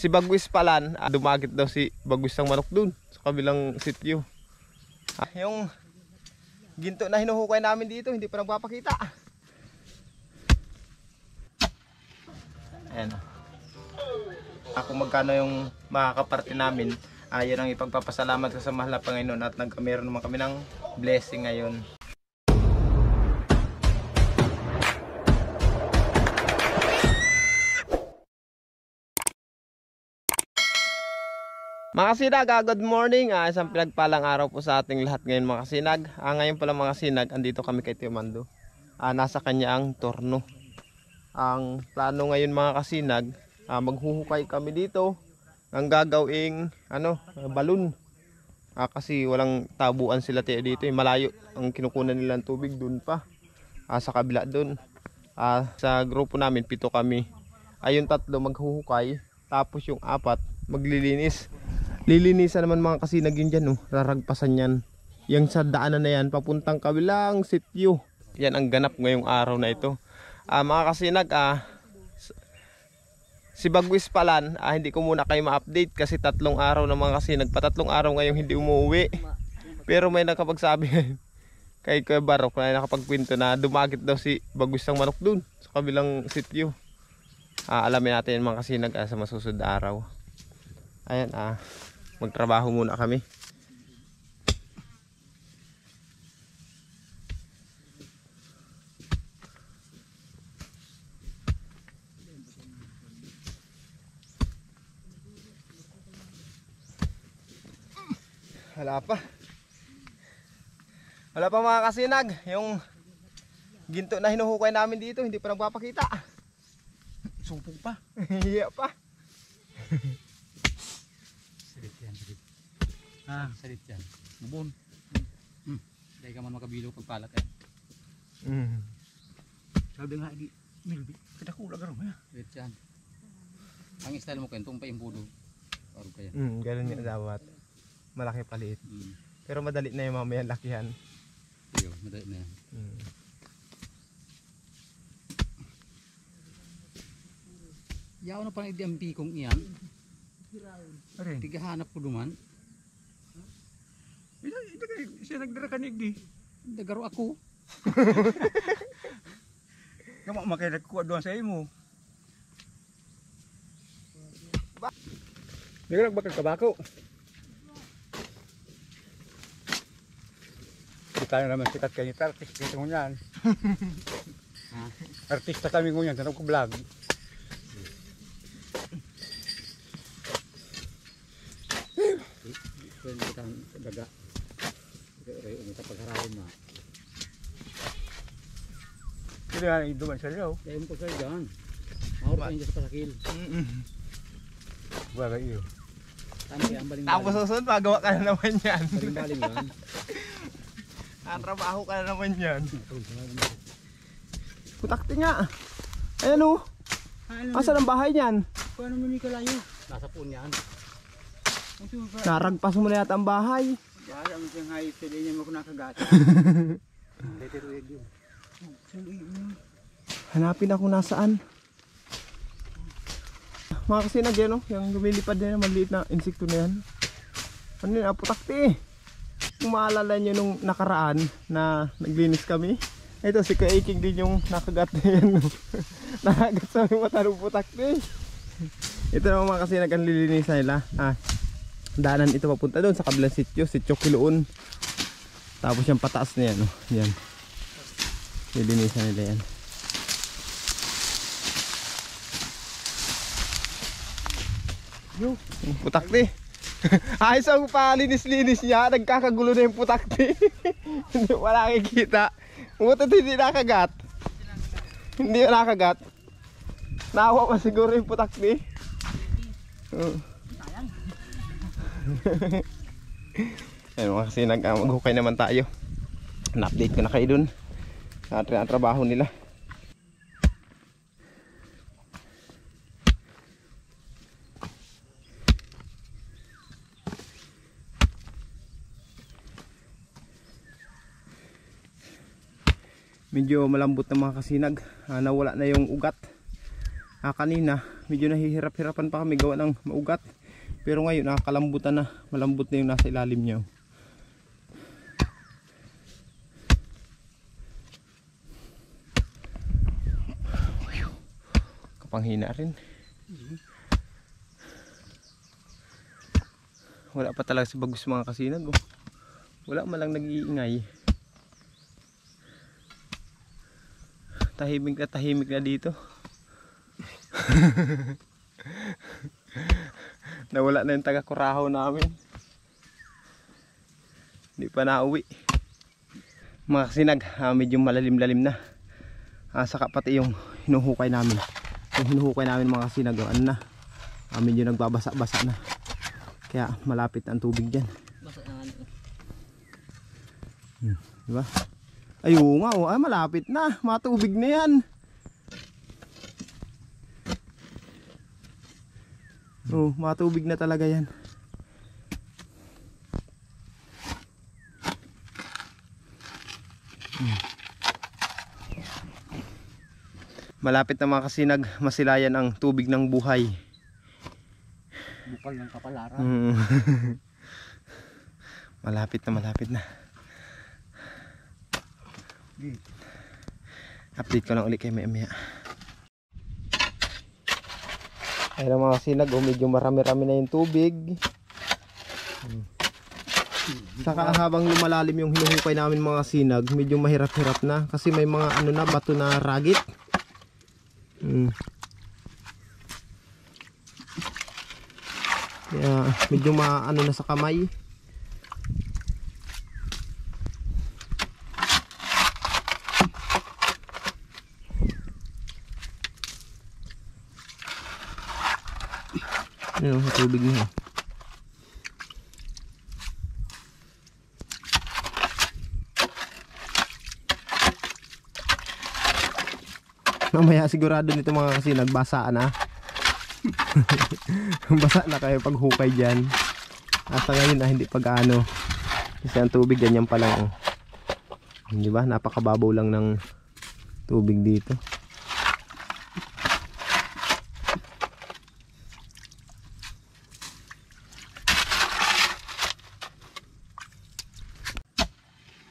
Si Bagwis Palan, dumagit daw si Bagwis ng manok dun sa kabilang sityo. Yung ginto na hinuhukay namin dito, hindi pa nagpapakita. Ayan. Kung magkano yung makakaparte namin, yun ang ipagpapasalamat ko sa mahal na Panginoon at meron naman kami ng blessing ngayon. Mga kasinag, good morning. Isang pinagpalang araw po sa ating lahat ngayon mga kasinag. Ngayon pala mga kasinag, andito kami kay Tio Mando. Nasa kanya ang torno. Ang plano ngayon mga kasinag, maghuhukay kami dito ng gagawing balon. Kasi walang tabuan sila dito, malayo ang kinukunan nilang tubig dun pa. Sa kabila dun. Sa grupo namin, 7 kami. Yung 3 maghuhukay, tapos yung 4 maglilinis. Lilinisan naman mga kasinag yun dyan, raragpasan yan. Yung sa daanan na yan, papuntang kabilang sityo. Yan ang ganap ngayong araw na ito. Mga kasinag, si Bagwis Palan, hindi ko muna kayo ma-update kasi 3 araw na mga kasinag. Pa 3 araw ngayong hindi umuwi. Pero may nakapagsabi kay Kuya Barok na nakapagkwento na dumagit daw si Bagwis ng manok dun sa kabilang sityo. Alamin natin mga kasinag sa masusunod araw. Ayan, magtrabaho muna kami. Wala pa mga kasinag. Yung ginto na hinuhukay namin dito, hindi pa nagpapakita. Supog pa. Iya pa. Salit yan, salit. Salit yan. Bubon. Dahil ka man makabilog pagpalat eh. Sabi nga, Milby, kita ko ulagar mo ya. Salit yan. Ang style mo kayo, itong paimbudo. Parang kaya. Ganun yung dapat. Malaki paliit. Pero madali na yung mamaya lakihan. Iyo, madali na yan. Yaw na pa na ang pikong iyan. Tigahanap ko duman. Siya nagdara kanig di. Nagaro ako. Kamu makinig ko doon sa imo. Naglag bakal kabako. Di tayo naman sikat kayo artist dito ngunyan. Artista kami ngunyan, tanong ko vlog. Pwede kita daga. Kaya umita pagharapin mo. Hindi nga duman sa liyaw. Kaya mo pagkaya dyan. Mahurot kayo sa pasakil. Baga iyo. Tapos susunod, magawa ka na naman yan. Baling-baling yan. Trabaho ka na naman yan. Putakti nga. Ayan o. Asan ang bahay niyan? Paano mo may kalayo? Nasa puon yan. Naragpas mo na yata ang bahay. Bahay ang Shanghai, pwede niya mo kung nakagata. Hanapin ako nasaan. Mga kasinag yan yung lumilipad na yan, maliit na insekto na yan. Ano yun, putakti. Kung maalala nyo nung nakaraan na naglinis kami, ito si Kuya Iking din yung nakagat na yan. Nakagat sa mata ng putakti. Ito naman mga kasinag ang lilinisan nila. Daanan ito papunta doon sa kabilang sityo, Sityo Kiloon. Tapos yung pataas na yan, yan. Lilinisan nila yan. Yo, putakti. Ayos ang palinis-linis niya, nagkakagulo na yung putakti. Hindi wala kikita. Umutot hindi nakagat. Hindi nakagat. Naawa pa siguro yung putakti. Ayun mga kasinag, maghukay naman tayo. Na-update ko na kayo dun sa trabaho nila. Medyo malambot na mga kasinag. Nawala na yung ugat. Kanina medyo nahihirap-hirapan pa kami gawa ng maugat. Pero ngayon nakakalambutan na, malambot na yung nasa ilalim niya. Kapanghina rin. Wala pa talaga si Bagus mga kasinag. Oh. Wala malang nag-iingay. Tahimik na dito. Nawala na yung taga-kurahaw namin. Hindi pa nauwi. Mga kasinag, medyo malalim-lalim na. Saka pati yung hinuhukay namin. Yung hinuhukay namin mga kasinag, ano na, medyo nagbabasa-basa na. Kaya malapit ang tubig dyan. Diba? Ayun nga, oh, malapit na. Matubig na yan. Oh, matubig na talaga yan. Malapit na mga kasinag, masilayan ang tubig ng buhay. Bukal ng kapalaran. Malapit na. Update ko lang ulit kay maya. Ayun mga kasinag, medyo marami-rami na yung tubig. Saka habang lumalalim yung hinuhukay namin mga kasinag, medyo mahirap-hirap na. Kasi may mga ano na, bato na ragit. Kaya medyo maano na sa kamay. Ayun, sa tubig niya. Mamaya sigurado nito mga kasi nagbasa na. Basa na kayo pag hukay dyan. Hasta ngayon hindi pag-ano. Kasi ang tubig ganyan pa lang. Oh. Diba? Napakababaw lang ng tubig dito.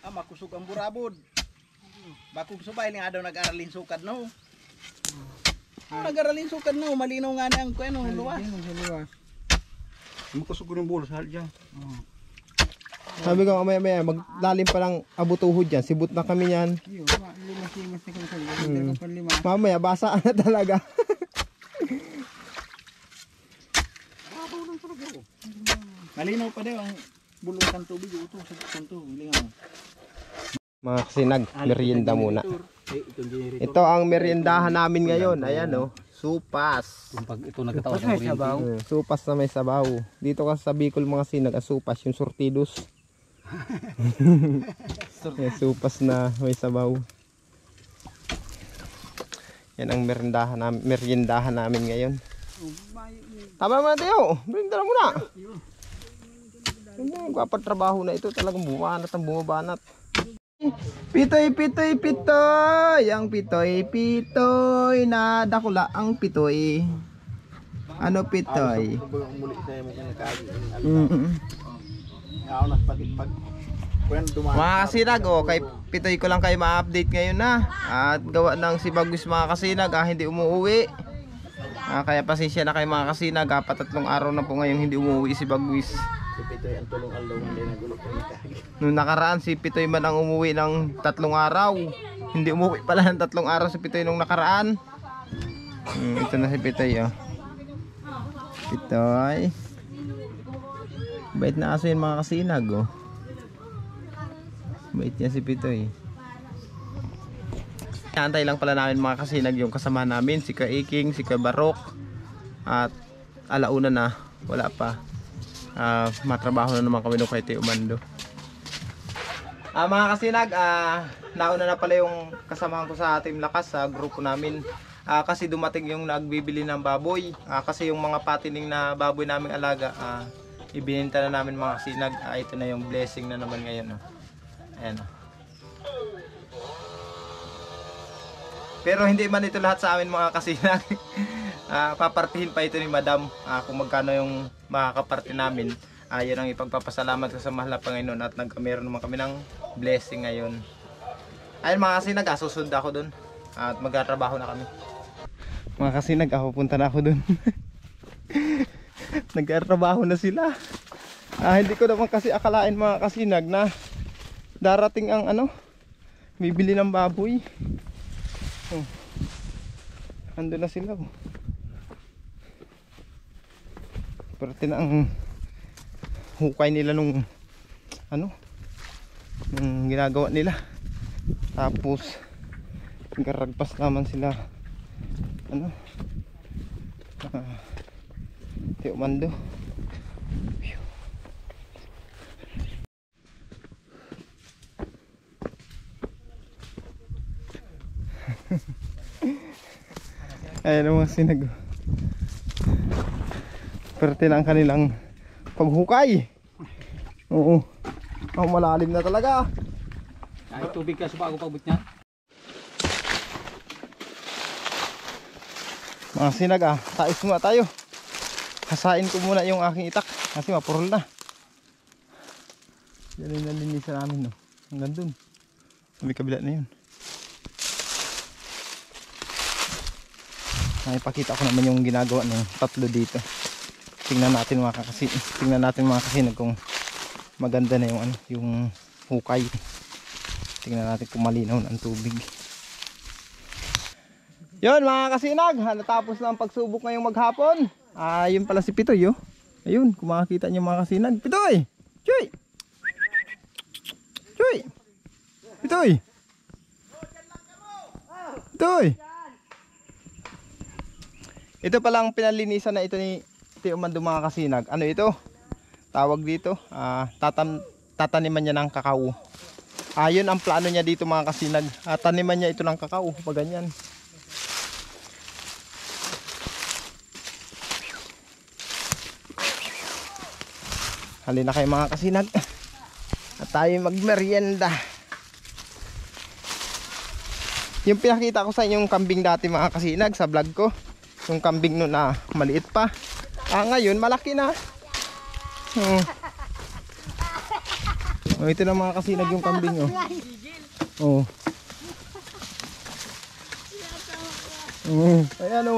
Makusog ang burabod. Bakong subay nga daw nag-aralin sukad no. Nag-aralin sukad no, malinaw nga na ang kuweno, luwas. Makusog ko ng bulo sa halja. Sabi ko maya maglalim pa lang abutuhod dyan. Sibut na kami yan. Mamaya basa na talaga. Malinaw pa daw ang bulutan tubig ito sa kanto, lingaw. Mga kasinag, merienda muna. Ito ang meriendahan namin ngayon. Ayan oh, supas. Kung pag ito nagkataon sa kuryente. Supas na may sabaw. Dito kasi sa Bicol mga sinag, supas yung sortidos. Supas na may sabaw. Yan ang meriendahan namin ngayon. Tama naman tayo. Merienda muna. Yung trabaho na ito talagang bumanat ang bumabanat. Pitoy ang pitoy na dakula ang pitoy. Ano pitoy? Mga kasinag, kay pitoy ko lang kayo ma-update ngayon na. At gawa ng si Bagus mga kasinag, hindi umuwi. Kaya pasensya na kayo mga kasinag, 3 araw na po ngayon hindi umuwi si Bagus. Si Pitoy ang tulong alaw hindi nagulo ko ni kagi. Nung nakaraan si Pitoy man ang umuwi ng 3 araw. Hindi umuwi pala ng 3 araw si Pitoy nung nakaraan. Ito na si Pitoy oh. Pitoy. Bait na aso yun mga kasinag oh. Bait niya si Pitoy. Antay lang pala namin mga kasinag yung kasama namin, si Kaiking, si Barok. At alauna na, wala pa. Matrabaho na naman kami nung kay Tio Mando. Mga kasinag, nauna na pala yung kasamahan ko sa Team Lakas sa grupo namin. Kasi dumating yung nagbibili ng baboy. Kasi yung mga patining na baboy naming alaga, ibininta na namin mga kasinag. Ito na yung blessing na naman ngayon. Ayan. Pero hindi man ito lahat sa amin mga kasinag. papartihin pa ito ni Madam kung magkano yung makakaparte namin. Yan ang ipagpapasalamat ko sa mahal na Panginoon at meron naman kami ng blessing ngayon. Ayun mga kasinag, susunod ako dun at magtatrabaho na kami. Mga kasinag, punta na ako dun. Nagtatrabaho na sila. Hindi ko naman kasi akalain mga kasinag na darating ang bibili ng baboy. Ando na sila. Parte na ang hukay nila nung nung ginagawa nila. Tapos garagpas naman sila Teomando. Ayan ang mga sinag. Parte na ang kanilang paghukay. Oo. Malalim na talaga. Kahit tubig ka sa bago pagbut niya. Mga sinag tais muna tayo. Hasain ko muna yung aking itak kasi mapurol na. Yan yung nalinisan namin hanggang dun. May kabila na yun. Ipakita ko naman yung ginagawa ng tatlo dito. Tingnan natin mga kasinag kung maganda na yung hukay. Tingnan natin kung malinaw na ang tubig. Yun mga kasinag, natapos na ang pagsubok ngayong maghapon. Yun pala si Pitoy. Ayun, kung makakita nyo mga kasinag. Pitoy! Choy! Choy! Pitoy! Pitoy! Ito palang pinalinisan na ito ni Teomando mga kasinag. Ano ito? Tawag dito, tataniman niya ng kakao. Yun ang plano niya dito mga kasinag. Taniman niya ito ng kakao, pag ganyan. Halina kayo mga kasinag. At tayo magmerienda. Yung pinakita ko sa inyong kambing dati mga kasinag sa vlog ko. Yung kambing noon na maliit pa. Ngayon malaki na. Ito na mga kasinag yung kambing. Ayan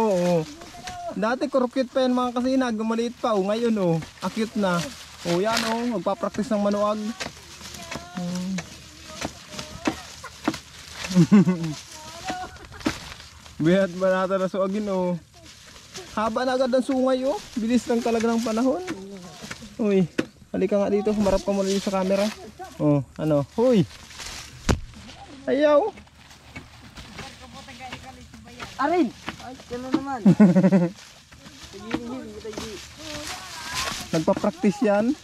dati kurukit pa yan mga kasinag. Maliit pa. Ngayon akit na. Yan magpa-practice ng manuag. Bihat ba natin na suagin haba na agad ang sungay bilis lang talaga ng panahon. Uy, halika nga dito, humarap ka muna dito sa camera. Huy. Ayaw. Arin! Ay, kano naman. Nagpa-practice yan.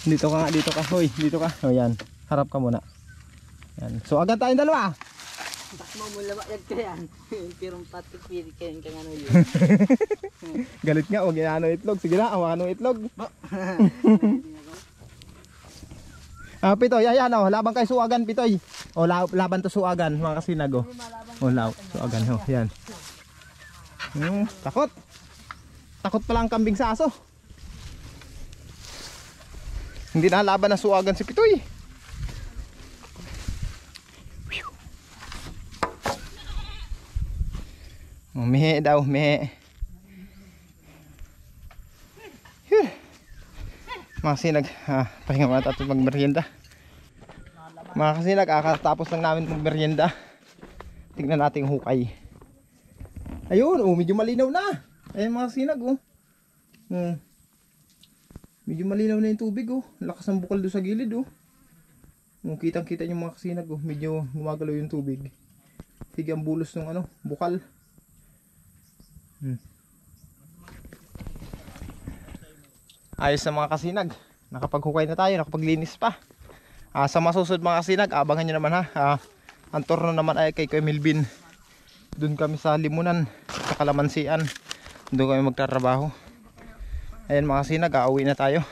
Dito ka. Hoy, dito ka. Yan. Harap ka muna. Yan. So agad tayong dalawa. Tak mo mula ba yan kayan. Pero patik pili kayan kang ano yun. Galit nga, huwag yan itlog. Sige na, awakan ng itlog. Pitoy, ayan laban kay suagan Pitoy. Laban to suagan mga kasinag suagan yan. Takot. Takot pala ang kambing sa aso. Hindi na laban na suagan si Pitoy. Mehe daw, mehe. Mga kasinag, pahinga muna tayo magmerienda. Mga kasinag, kakatapos lang namin magmerienda. Tignan natin yung hukay. Ayun, medyo malinaw na. Ayun mga kasinag, medyo malinaw na yung tubig, lakas ng bukal doon sa gilid, kitang kita yung mga kasinag, medyo gumagalaw yung tubig. Sige ang bulos ng bukal. Ayos na mga kasinag, nakapaghukay na tayo, nakapaglinis pa. Sa masusunod mga kasinag, abangan nyo naman ang turno naman ay kay Melvin. Doon kami sa Limunan, sa Kalamansian. Doon kami magtatrabaho. Ayan mga kasinag, uuwi na tayo.